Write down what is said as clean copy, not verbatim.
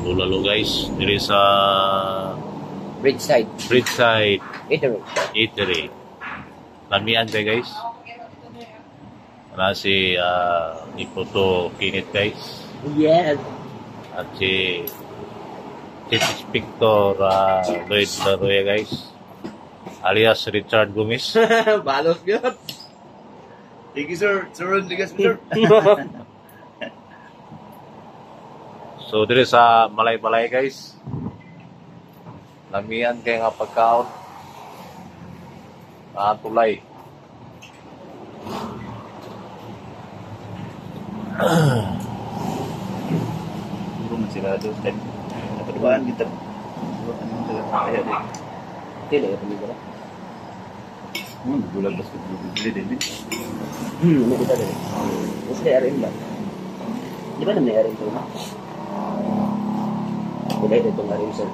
Bulalo guys, diri sa Bridgeside. Eatery. Lamian kayo guys. Wala si Ipoto Kinit guys. Yes. At si Chief Inspector Lloyd Laroya guys. Alias Richard Gomez. Balos yun. Thank you, sir. Sir Rodriguez, sir. So, dito sa Malay-Balay guys. Lamian kayo nga pagkaon. Tulay. Puro masirado. Napadubaan kita. Kaya din. Tila ya peligro. Bulag bas bili din. Ano kita din? Gusto ya rin ba? Di ba naman ya rin ito? Kulay ito nga rin sa